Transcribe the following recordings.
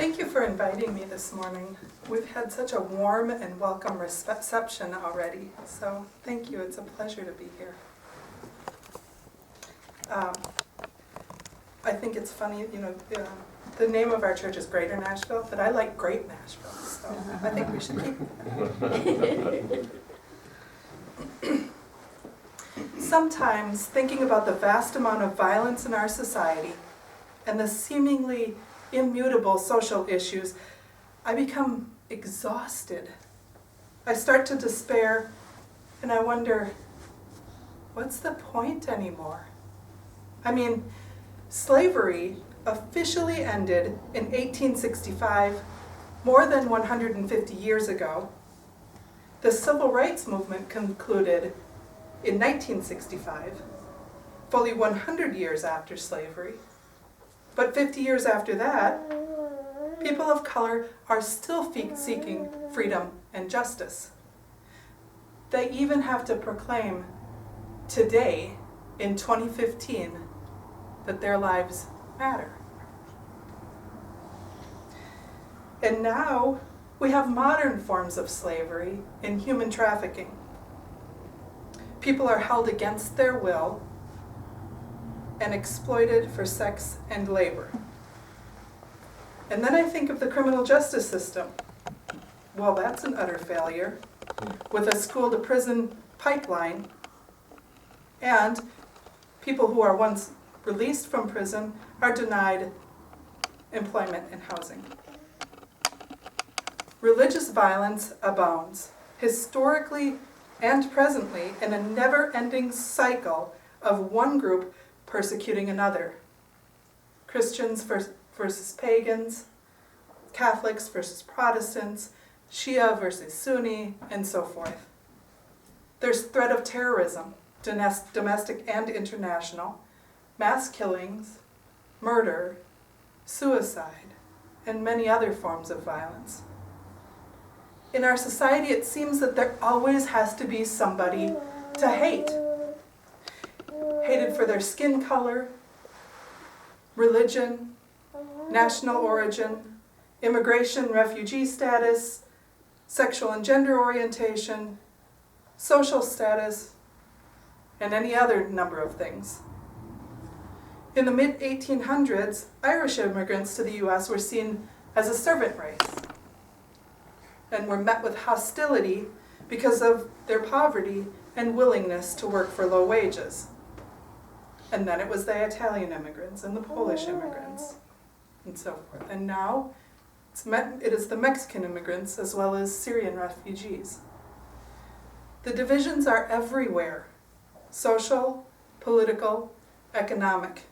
Thank you for inviting me this morning. We've had such a warm and welcome reception already, so thank you. It's a pleasure to be here. I think it's funny, the name of our church is Greater Nashville, but I like Great Nashville, so I think we should keep it. Sometimes, thinking about the vast amount of violence in our society and the seemingly immutable social issues, I become exhausted. I start to despair, and I wonder, what's the point anymore? I mean, slavery officially ended in 1865, more than 150 years ago. The Civil Rights Movement concluded in 1965, fully 100 years after slavery. But 50 years after that, people of color are still seeking freedom and justice. They even have to proclaim today, in 2015, that their lives matter. And now we have modern forms of slavery in human trafficking. People are held against their will and exploited for sex and labor. And then I think of the criminal justice system. Well, that's an utter failure, with a school-to-prison pipeline, and people who are once released from prison are denied employment and housing. Religious violence abounds, historically and presently, in a never-ending cycle of one group persecuting another. Christians versus pagans, Catholics versus Protestants, Shia versus Sunni, and so forth. There's threat of terrorism, domestic and international, mass killings, murder, suicide, and many other forms of violence. In our society, it seems that there always has to be somebody to hate. Hated for their skin color, religion, national origin, immigration, refugee status, sexual and gender orientation, social status, and any other number of things. In the mid-1800s, Irish immigrants to the U.S. were seen as a servant race and were met with hostility because of their poverty and willingness to work for low wages. And then it was the Italian immigrants and the Polish immigrants and so forth. And now it is the Mexican immigrants as well as Syrian refugees. The divisions are everywhere: social, political, economic.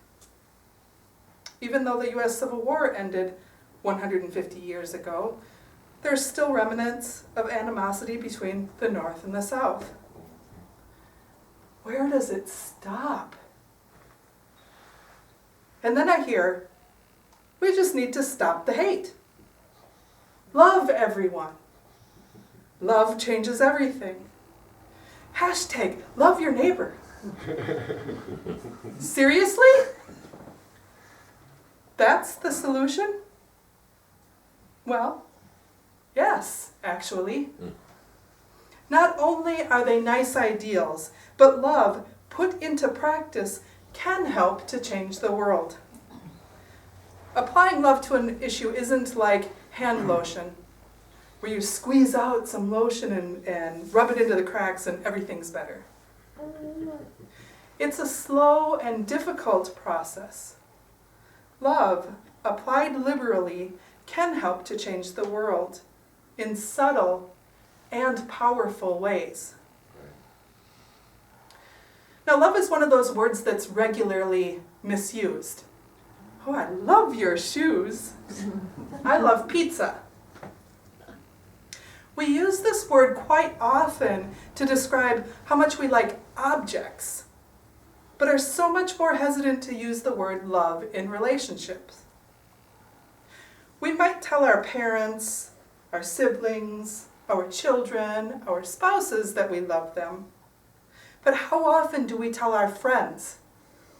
Even though the U.S. Civil War ended 150 years ago, there's still remnants of animosity between the North and the South. Where does it stop? And then I hear, we just need to stop the hate. Love everyone. Love changes everything. Hashtag love your neighbor. Seriously? That's the solution? Well, yes, actually. Not only are they nice ideals, but love put into practice can help to change the world. Applying love to an issue isn't like hand lotion, where you squeeze out some lotion and rub it into the cracks and everything's better. It's a slow and difficult process. Love, applied liberally, can help to change the world in subtle and powerful ways. Now, love is one of those words that's regularly misused. Oh, I love your shoes. I love pizza. We use this word quite often to describe how much we like objects, but are so much more hesitant to use the word love in relationships. We might tell our parents, our siblings, our children, our spouses that we love them. But how often do we tell our friends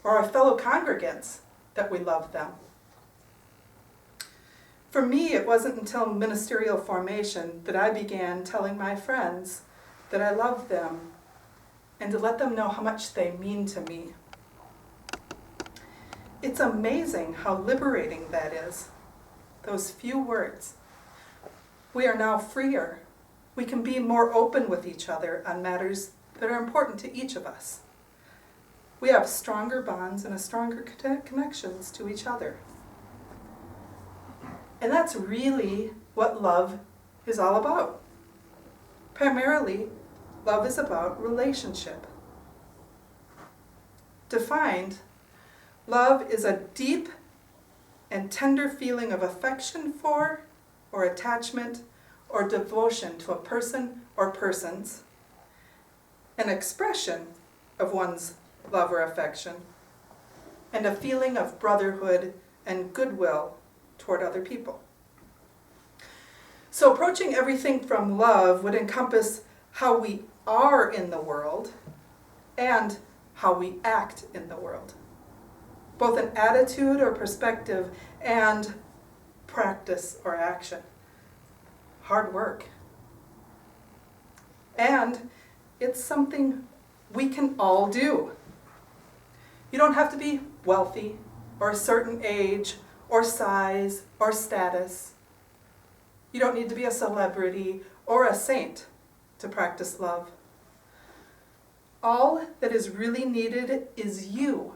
or our fellow congregants that we love them? For me, it wasn't until ministerial formation that I began telling my friends that I loved them and to let them know how much they mean to me. It's amazing how liberating that is, those few words. We are now freer. We can be more open with each other on matters that are important to each of us. We have stronger bonds and stronger connections to each other. And that's really what love is all about. Primarily, love is about relationship. Defined, love is a deep and tender feeling of affection for, or attachment, or devotion to a person or persons, an expression of one's love or affection, and a feeling of brotherhood and goodwill toward other people. So approaching everything from love would encompass how we are in the world and how we act in the world. Both an attitude or perspective and practice or action. Hard work. And it's something we can all do. You don't have to be wealthy or a certain age or size or status. You don't need to be a celebrity or a saint to practice love. All that is really needed is you,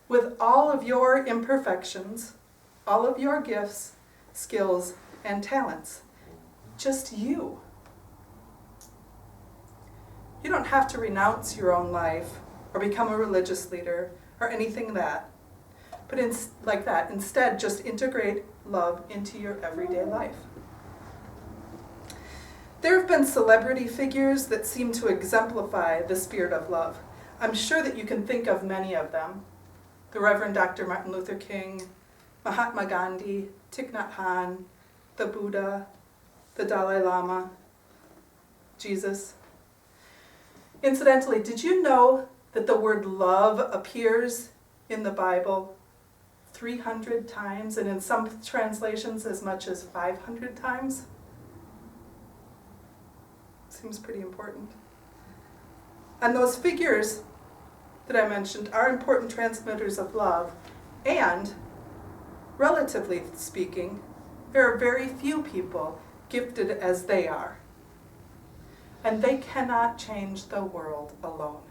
with all of your imperfections, all of your gifts, skills, and talents. Just you. You don't have to renounce your own life or become a religious leader or anything like that. Instead, just integrate love into your everyday life. There have been celebrity figures that seem to exemplify the spirit of love. I'm sure that you can think of many of them. The Reverend Dr. Martin Luther King, Mahatma Gandhi, Thich Nhat Hanh, the Buddha, the Dalai Lama, Jesus. Incidentally, did you know that the word love appears in the Bible 300 times, and in some translations as much as 500 times? Seems pretty important. And those figures that I mentioned are important transmitters of love, and, relatively speaking, there are very few people gifted as they are. And they cannot change the world alone.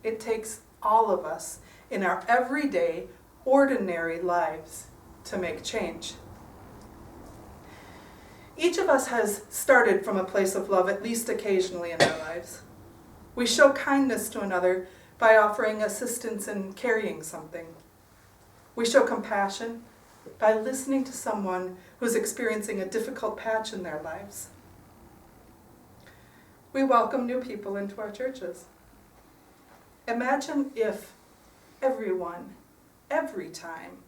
It takes all of us in our everyday, ordinary lives to make change. Each of us has started from a place of love at least occasionally in our lives. We show kindness to another by offering assistance in carrying something. We show compassion by listening to someone who's experiencing a difficult patch in their lives. We welcome new people into our churches. Imagine if everyone, every time,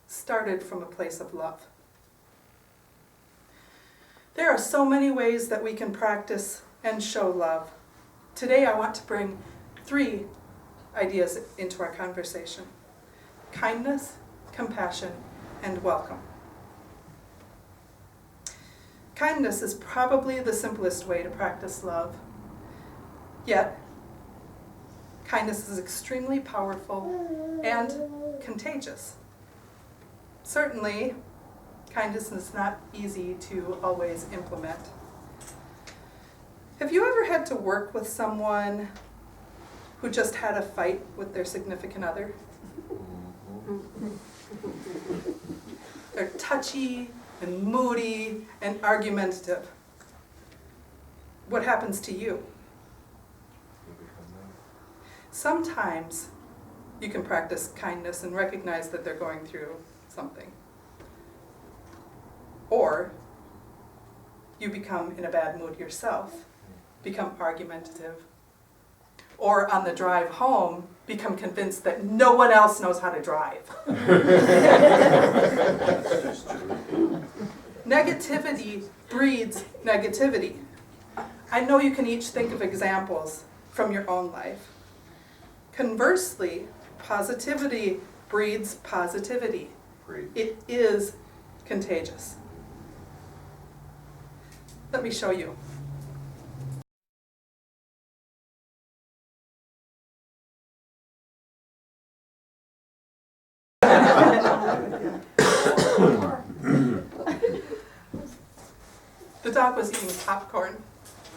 started from a place of love. There are so many ways that we can practice and show love. Today I want to bring 3 ideas into our conversation: kindness, compassion, and welcome. Kindness is probably the simplest way to practice love. Yet, kindness is extremely powerful and contagious. Certainly, kindness is not easy to always implement. Have you ever had to work with someone who just had a fight with their significant other? They're touchy and moody and argumentative. What happens to you? Sometimes you can practice kindness and recognize that they're going through something. Or you become in a bad mood yourself, become argumentative. Or on the drive home, become convinced that no one else knows how to drive. Negativity breeds negativity. I know you can each think of examples from your own life. Conversely, positivity breeds positivity. It is contagious. Let me show you. The dog was eating popcorn.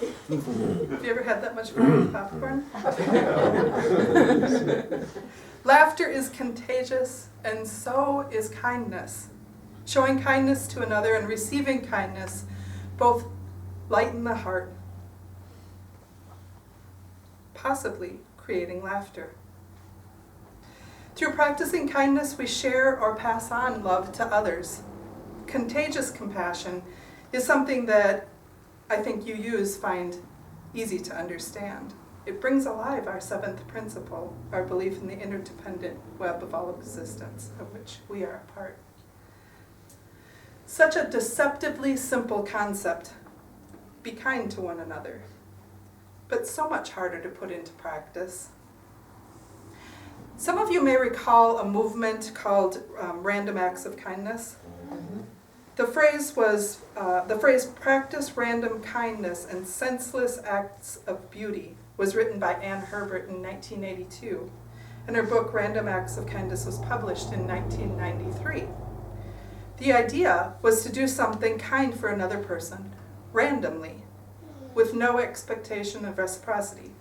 Have you ever had that much fun with popcorn? Laughter is contagious, and so is kindness. Showing kindness to another and receiving kindness both lighten the heart, possibly creating laughter. Through practicing kindness, we share or pass on love to others. Contagious compassion is something that I think you find easy to understand. It brings alive our seventh principle, our belief in the interdependent web of all existence, of which we are a part. Such a deceptively simple concept, be kind to one another, but so much harder to put into practice. Some of you may recall a movement called Random Acts of Kindness. The phrase "practice random kindness and senseless acts of beauty" was written by Ann Herbert in 1982, and her book Random Acts of Kindness was published in 1993. The idea was to do something kind for another person, randomly, with no expectation of reciprocity.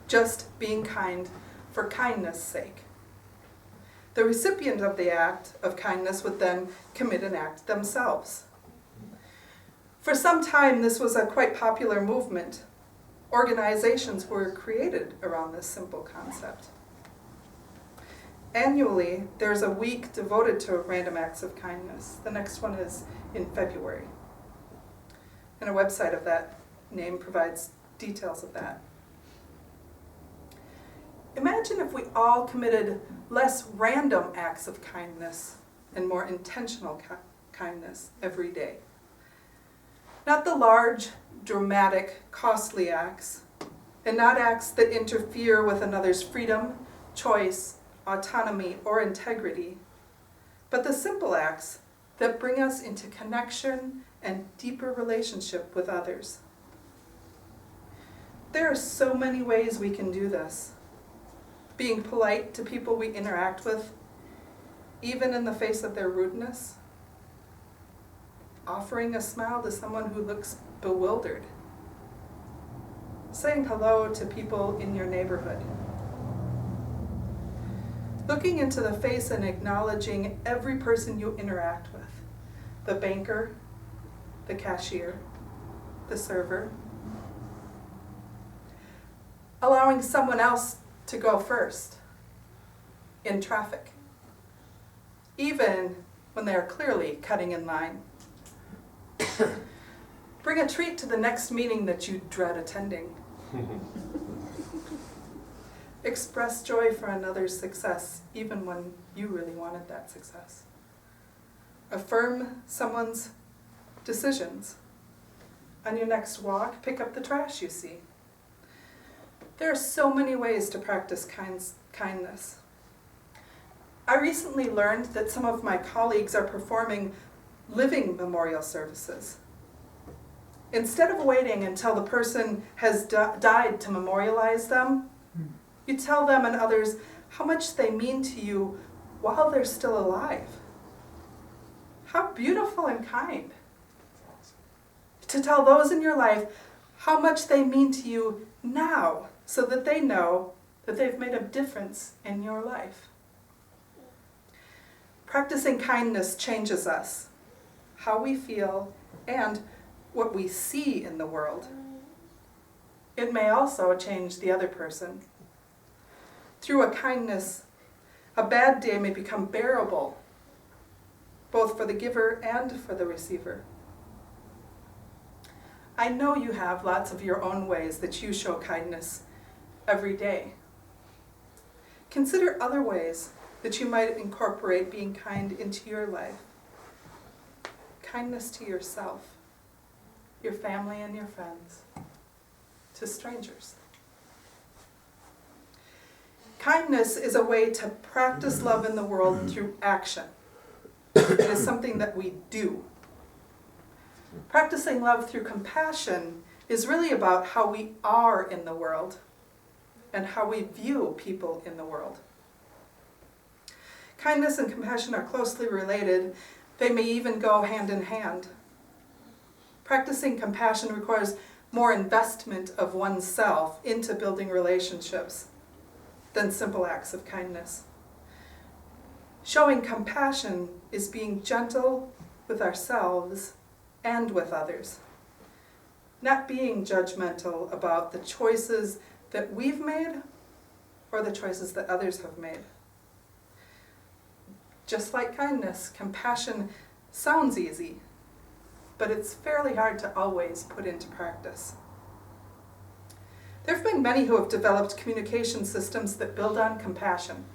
Just being kind for kindness' sake. The recipient of the act of kindness would then commit an act themselves. For some time, this was a quite popular movement. Organizations were created around this simple concept. Annually, there's a week devoted to random acts of kindness. The next one is in February. And a website of that name provides details of that. Imagine if we all committed less random acts of kindness and more intentional kindness every day. Not the large, dramatic, costly acts, and not acts that interfere with another's freedom, choice, autonomy, or integrity, but the simple acts that bring us into connection and deeper relationship with others. There are so many ways we can do this. Being polite to people we interact with, even in the face of their rudeness. Offering a smile to someone who looks bewildered. Saying hello to people in your neighborhood. Looking into the face and acknowledging every person you interact with. The banker, the cashier, the server. Allowing someone else to go first in traffic, even when they are clearly cutting in line. Bring a treat to the next meeting that you dread attending. Express joy for another's success, even when you really wanted that success. Affirm someone's decisions. On your next walk, pick up the trash you see. There are so many ways to practice kindness. I recently learned that some of my colleagues are performing living memorial services. Instead of waiting until the person has died to memorialize them, you tell them and others how much they mean to you while they're still alive. How beautiful and kind. To tell those in your life how much they mean to you now, so that they know that they've made a difference in your life. Practicing kindness changes us, how we feel, and what we see in the world. It may also change the other person. Through a kindness, a bad day may become bearable, both for the giver and for the receiver. I know you have lots of your own ways that you show kindness every day. Consider other ways that you might incorporate being kind into your life. Kindness to yourself, your family and your friends, to strangers. Kindness is a way to practice love in the world through action. It is something that we do. Practicing love through compassion is really about how we are in the world and how we view people in the world. Kindness and compassion are closely related. They may even go hand in hand. Practicing compassion requires more investment of oneself into building relationships than simple acts of kindness. Showing compassion is being gentle with ourselves and with others, not being judgmental about the choices that we've made or the choices that others have made. Just like kindness, compassion sounds easy, but it's fairly hard to always put into practice. There have been many who have developed communication systems that build on compassion.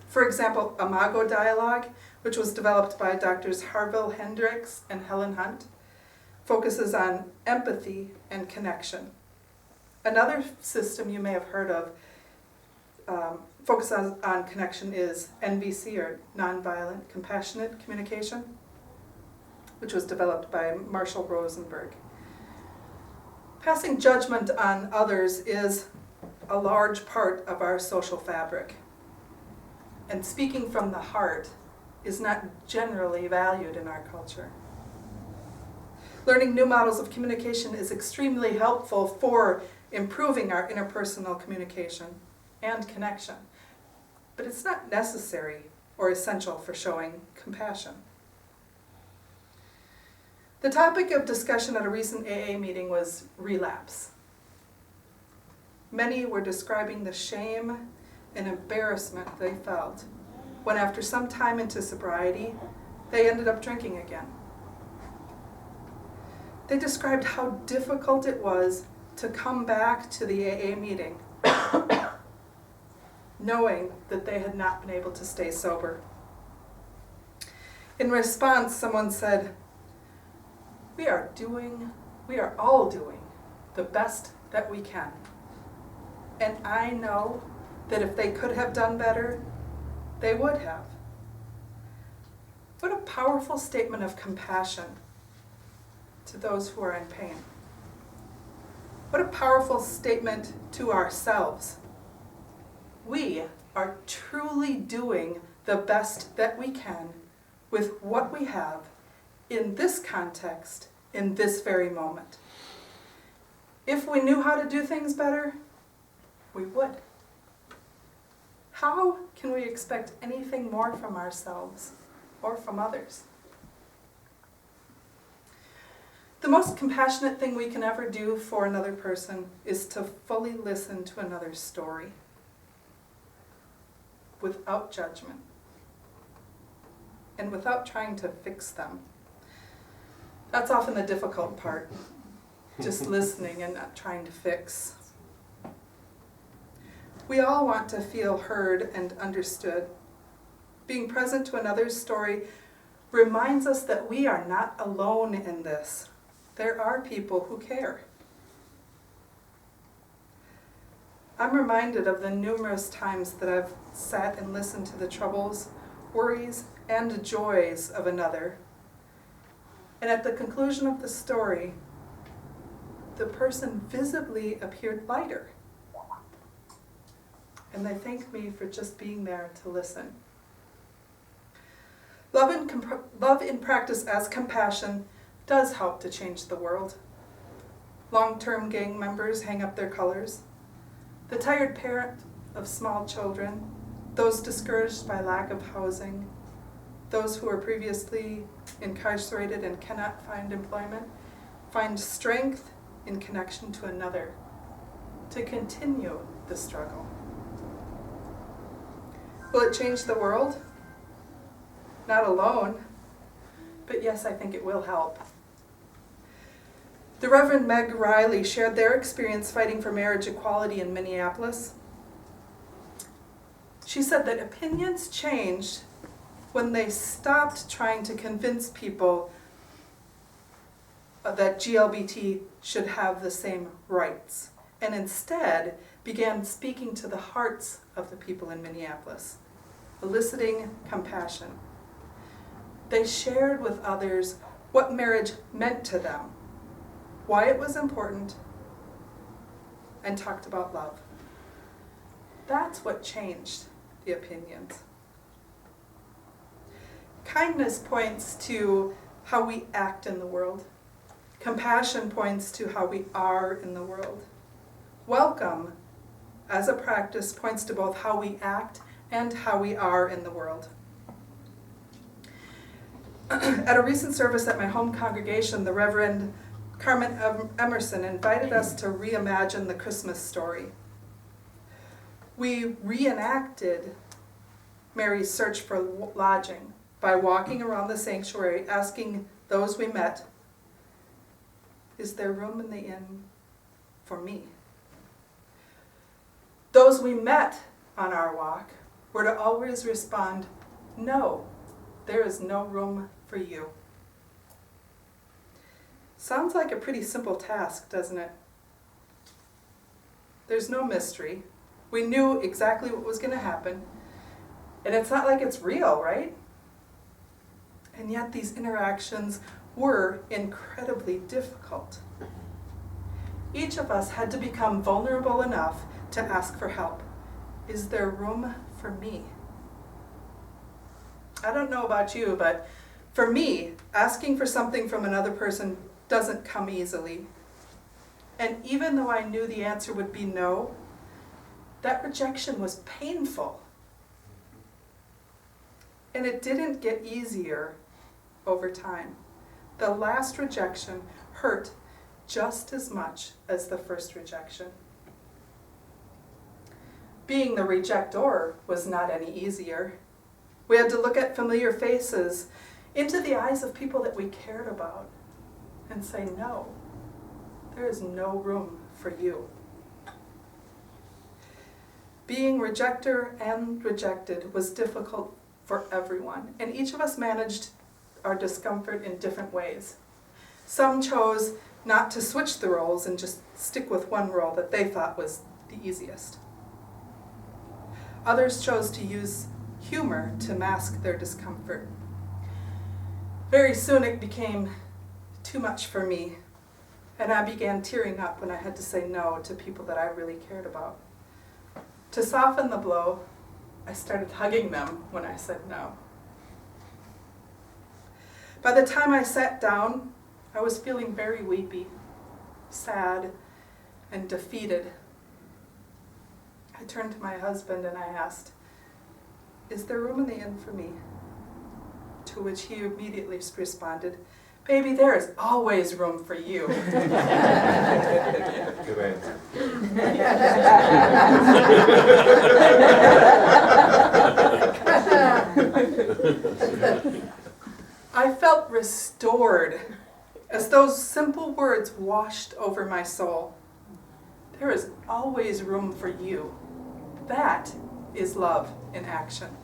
For example, Imago Dialogue, which was developed by Drs. Harville Hendricks and Helen Hunt, focuses on empathy and connection. Another system you may have heard of focuses on connection is NVC, or Nonviolent Compassionate Communication, which was developed by Marshall Rosenberg. Passing judgment on others is a large part of our social fabric, and speaking from the heart is not generally valued in our culture. Learning new models of communication is extremely helpful for improving our interpersonal communication and connection, but it's not necessary or essential for showing compassion. The topic of discussion at a recent AA meeting was relapse. Many were describing the shame and embarrassment they felt when, after some time into sobriety, they ended up drinking again. They described how difficult it was to come back to the AA meeting knowing that they had not been able to stay sober. In response, someone said, we are all doing the best that we can. And I know that if they could have done better, they would have. What a powerful statement of compassion to those who are in pain. What a powerful statement to ourselves. We are truly doing the best that we can with what we have in this context, in this very moment. If we knew how to do things better, we would. How can we expect anything more from ourselves or from others? The most compassionate thing we can ever do for another person is to fully listen to another's story without judgment and without trying to fix them. That's often the difficult part, just listening and not trying to fix. We all want to feel heard and understood. Being present to another's story reminds us that we are not alone in this. There are people who care. I'm reminded of the numerous times that I've sat and listened to the troubles, worries, and joys of another. And at the conclusion of the story, the person visibly appeared lighter. And they thanked me for just being there to listen. Love in practice as compassion does help to change the world. Long-term gang members hang up their colors. The tired parent of small children, those discouraged by lack of housing, those who were previously incarcerated and cannot find employment, find strength in connection to another to continue the struggle. Will it change the world? Not alone, but yes, I think it will help. The Reverend Meg Riley shared their experience fighting for marriage equality in Minneapolis. She said that opinions changed when they stopped trying to convince people that GLBT should have the same rights, and instead began speaking to the hearts of the people in Minneapolis, eliciting compassion. They shared with others what marriage meant to them, why it was important, and talked about love. That's what changed the opinions. Kindness points to how we act in the world. Compassion points to how we are in the world. Welcome, as a practice, points to both how we act and how we are in the world. At a recent service at my home congregation, the Reverend Carmen Emerson invited us to reimagine the Christmas story. We reenacted Mary's search for lodging by walking around the sanctuary, asking those we met, "Is there room in the inn for me?" Those we met on our walk were to always respond, "No, there is no room for you." Sounds like a pretty simple task, doesn't it? There's no mystery. We knew exactly what was going to happen. And it's not like it's real, right? And yet these interactions were incredibly difficult. Each of us had to become vulnerable enough to ask for help. Is there room for me? I don't know about you, but for me, asking for something from another person doesn't come easily. And even though I knew the answer would be no, that rejection was painful. And it didn't get easier over time. The last rejection hurt just as much as the first rejection. Being the rejector was not any easier. We had to look at familiar faces into the eyes of people that we cared about and say, "No, there is no room for you." Being rejector and rejected was difficult for everyone, and each of us managed our discomfort in different ways. Some chose not to switch the roles and just stick with one role that they thought was the easiest. Others chose to use humor to mask their discomfort. Very soon it became too much for me, and I began tearing up when I had to say no to people that I really cared about. To soften the blow, I started hugging them when I said no. By the time I sat down, I was feeling very weepy, sad, and defeated. I turned to my husband and I asked, "Is there room in the inn for me?" To which he immediately responded, "Baby, there is always room for you." Good answer. I felt restored as those simple words washed over my soul. There is always room for you. That is love in action.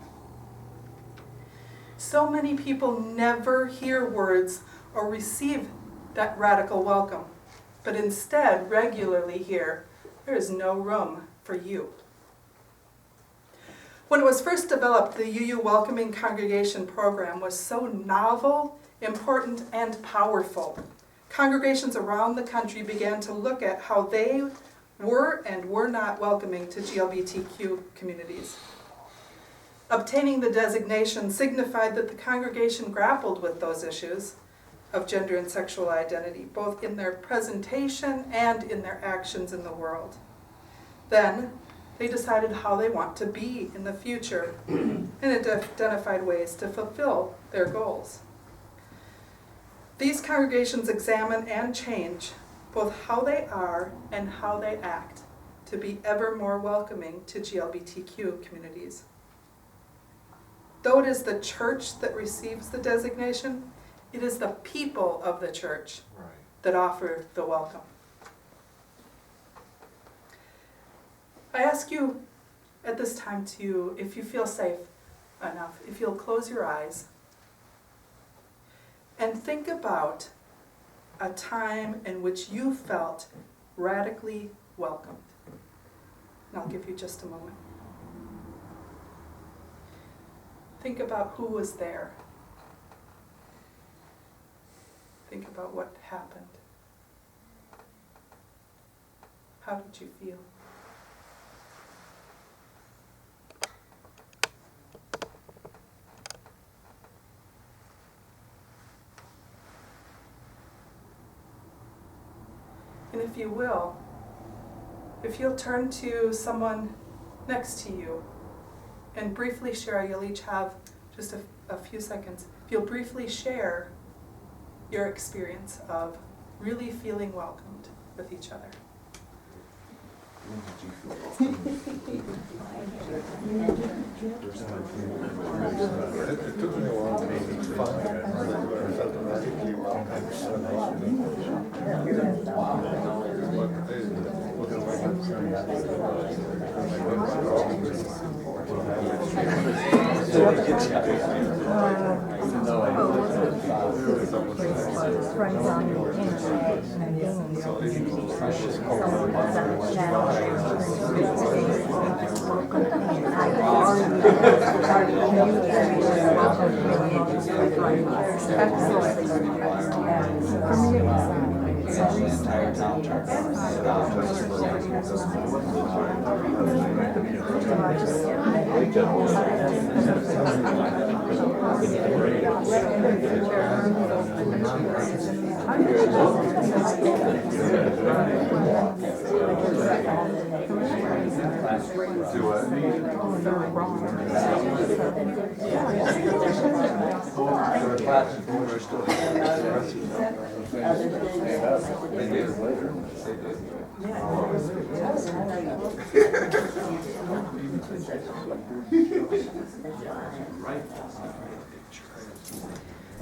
So many people never hear words or receive that radical welcome, but instead regularly hear, "There is no room for you." When it was first developed, the UU Welcoming Congregation program was so novel, important, and powerful. Congregations around the country began to look at how they were and were not welcoming to GLBTQ communities. Obtaining the designation signified that the congregation grappled with those issues of gender and sexual identity, both in their presentation and in their actions in the world. Then, they decided how they want to be in the future and identified ways to fulfill their goals. These congregations examine and change both how they are and how they act to be ever more welcoming to GLBTQ communities. Though it is the church that receives the designation, it is the people of the church that offer the welcome. I ask you at this time to, if you feel safe enough, if you'll close your eyes and think about a time in which you felt radically welcomed. And I'll give you just a moment. Think about who was there. Think about what happened. How did you feel? And if you will, if you'll turn to someone next to you and briefly share, you'll each have just a few seconds. If you'll briefly share your experience of really feeling welcomed with each other. It took me a while to find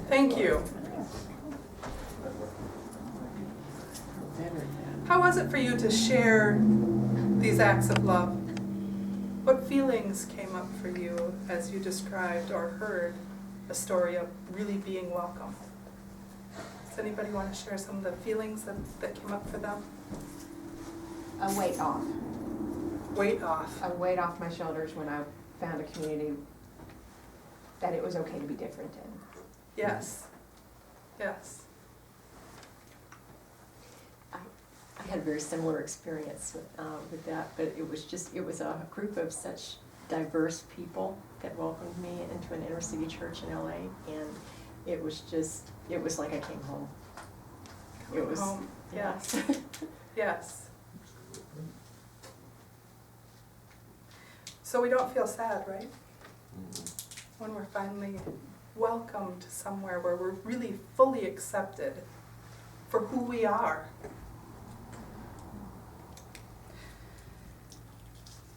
Thank you. How was it for you to share these acts of love? What feelings came up for you as you described or heard a story of really being welcome? Does anybody want to share some of the feelings that came up for them? A weight off. Weight off. A weight off my shoulders when I found a community that it was okay to be different in. Yes. Yes. I had a very similar experience with that, but it was a group of such diverse people that welcomed me into an inner city church in LA, and it was like I came home. It was home. Yes. Yes. So we don't feel sad, right? When we're finally welcomed somewhere where we're really fully accepted for who we are.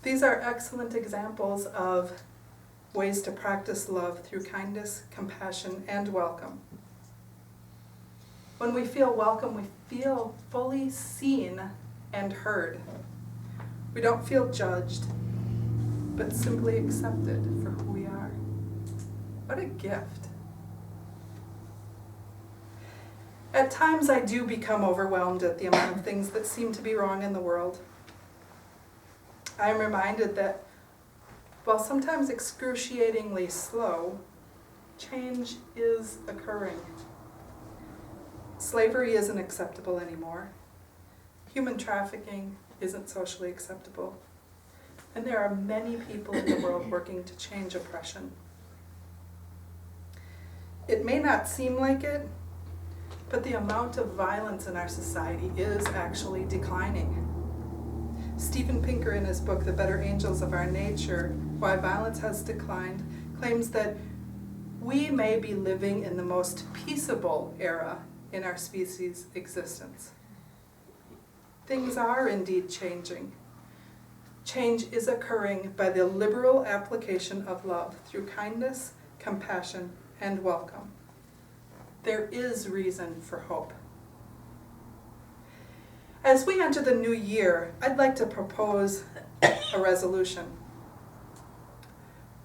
These are excellent examples of ways to practice love through kindness, compassion, and welcome. When we feel welcome, we feel fully seen and heard. We don't feel judged, but simply accepted for who we are. What a gift. At times I do become overwhelmed at the amount of things that seem to be wrong in the world. I am reminded that while sometimes excruciatingly slow, change is occurring. Slavery isn't acceptable anymore. Human trafficking isn't socially acceptable. And there are many people in the world working to change oppression. It may not seem like it, but the amount of violence in our society is actually declining. Steven Pinker, in his book, The Better Angels of Our Nature, Why Violence Has Declined, claims that we may be living in the most peaceable era in our species' existence. Things are indeed changing. Change is occurring by the liberal application of love through kindness, compassion, and welcome. There is reason for hope. As we enter the new year, I'd like to propose a resolution.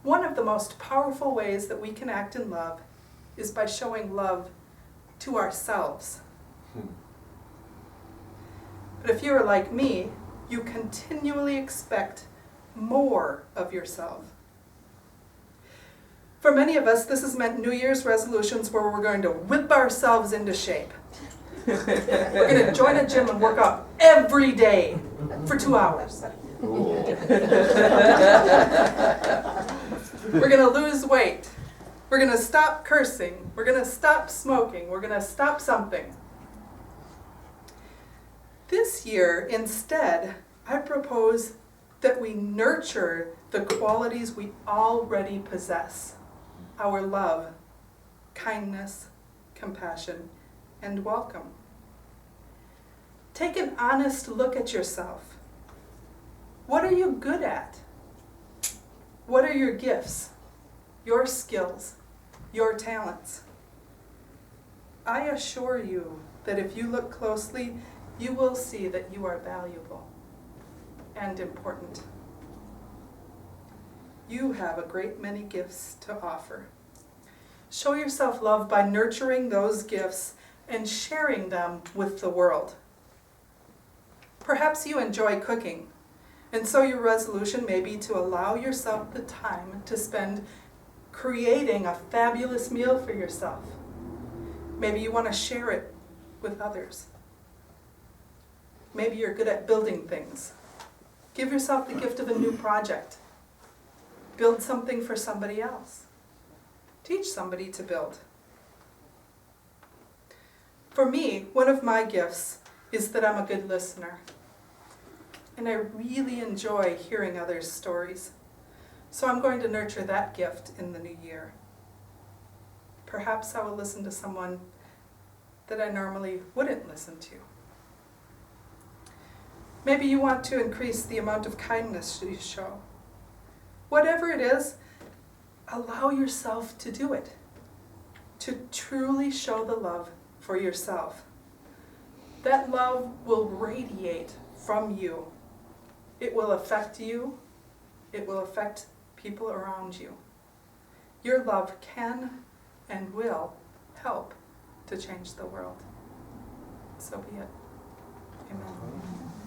One of the most powerful ways that we can act in love is by showing love to ourselves. But if you're like me, you continually expect more of yourself. For many of us, this has meant New Year's resolutions where we're going to whip ourselves into shape. We're going to join a gym and work out every day for 2 hours. We're going to lose weight. We're going to stop cursing. We're going to stop smoking. We're going to stop something. This year, instead, I propose that we nurture the qualities we already possess: our love, kindness, compassion, and welcome. Take an honest look at yourself. What are you good at? What are your gifts, your skills, your talents? I assure you that if you look closely, you will see that you are valuable and important. You have a great many gifts to offer. Show yourself love by nurturing those gifts and sharing them with the world. Perhaps you enjoy cooking, and so your resolution may be to allow yourself the time to spend creating a fabulous meal for yourself. Maybe you want to share it with others. Maybe you're good at building things. Give yourself the gift of a new project. Build something for somebody else. Teach somebody to build. For me, one of my gifts is that I'm a good listener. And I really enjoy hearing others' stories. So I'm going to nurture that gift in the new year. Perhaps I will listen to someone that I normally wouldn't listen to. Maybe you want to increase the amount of kindness you show. Whatever it is, allow yourself to do it. To truly show the love for yourself. That love will radiate from you. It will affect you. It will affect people around you. Your love can and will help to change the world. So be it. Amen.